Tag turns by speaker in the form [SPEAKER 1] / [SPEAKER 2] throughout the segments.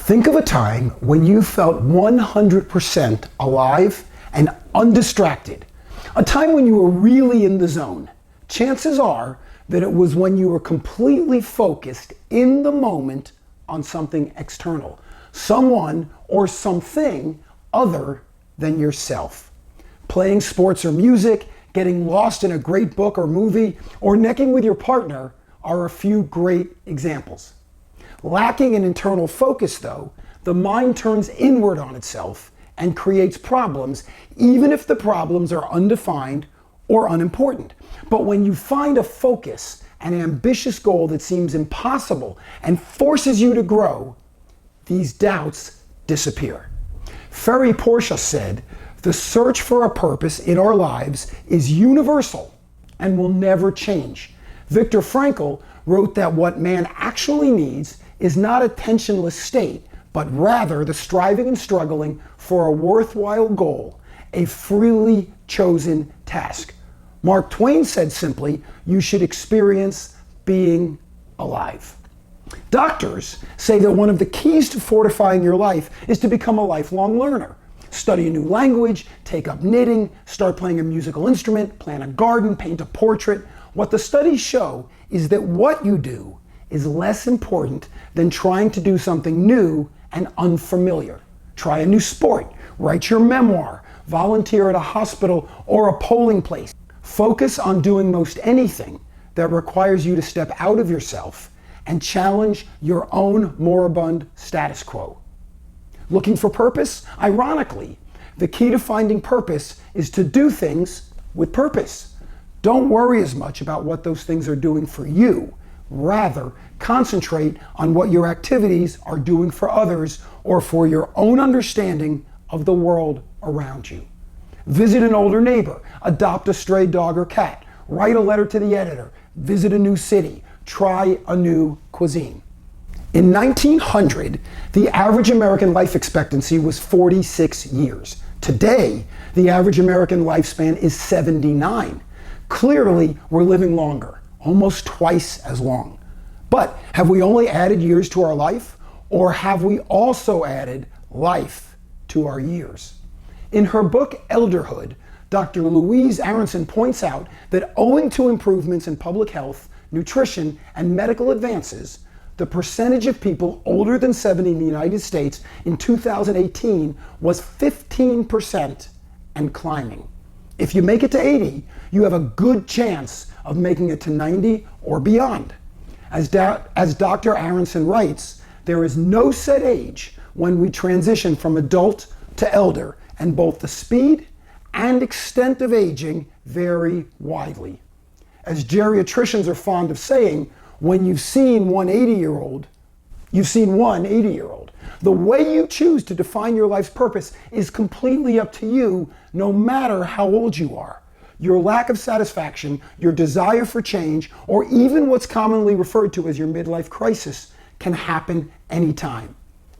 [SPEAKER 1] Think of a time when you felt 100% alive and undistracted. A time when you were really in the zone. Chances are that it was when you were completely focused in the moment on something external. Someone or something other than yourself. Playing sports or music, getting lost in a great book or movie, or necking with your partner are a few great examples. Lacking an internal focus, though, the mind turns inward on itself and creates problems, even if the problems are undefined or unimportant. But when you find a focus, an ambitious goal that seems impossible and forces you to grow, these doubts disappear. Ferry Portia said, "The search for a purpose in our lives is universal and will never change." Viktor Frankl wrote that what man actually needs is not a tensionless state, but rather the striving and struggling for a worthwhile goal, a freely chosen task. Mark Twain said simply, "You should experience being alive." Doctors say that one of the keys to fortifying your life is to become a lifelong learner. Study a new language, take up knitting, start playing a musical instrument, plant a garden, paint a portrait. What the studies show is that what you do is less important than trying to do something new and unfamiliar. Try a new sport, write your memoir, volunteer at a hospital or a polling place. Focus on doing most anything that requires you to step out of yourself and challenge your own moribund status quo. Looking for purpose? Ironically, the key to finding purpose is to do things with purpose. Don't worry as much about what those things are doing for you. Rather, concentrate on what your activities are doing for others or for your own understanding of the world around you. Visit an older neighbor, adopt a stray dog or cat, write a letter to the editor, visit a new city, try a new cuisine. In 1900, the average American life expectancy was 46 years. Today, the average American lifespan is 79. Clearly, we're living longer, almost twice as long. But have we only added years to our life, or have we also added life to our years? In her book, Elderhood, Dr. Louise Aronson points out that owing to improvements in public health, nutrition, and medical advances, the percentage of people older than 70 in the United States in 2018 was 15% and climbing. If you make it to 80, you have a good chance of making it to 90 or beyond. As Dr. Aronson writes, there is no set age when we transition from adult to elder, and both the speed and extent of aging vary widely. As geriatricians are fond of saying, when you've seen one 80-year-old, you've seen one 80-year-old. The way you choose to define your life's purpose is completely up to you, no matter how old you are. Your lack of satisfaction, your desire for change, or even what's commonly referred to as your midlife crisis can happen anytime.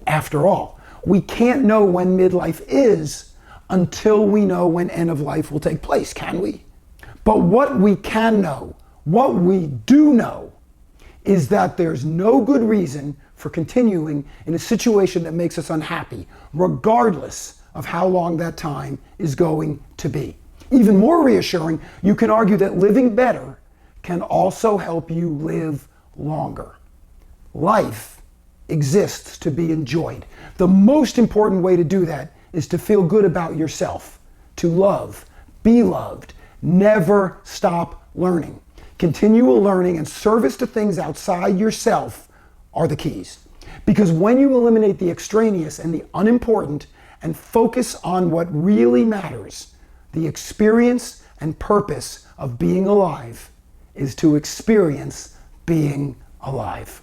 [SPEAKER 1] After all, we can't know when midlife is until we know when end of life will take place, can we? But what we can know, what we do know, is that there's no good reason for continuing in a situation that makes us unhappy, regardless of how long that time is going to be. Even more reassuring, you can argue that living better can also help you live longer. Life exists to be enjoyed. The most important way to do that is to feel good about yourself, to love, be loved, never stop learning. Continual learning and service to things outside yourself are the keys. Because when you eliminate the extraneous and the unimportant and focus on what really matters, the experience and purpose of being alive is to experience being alive.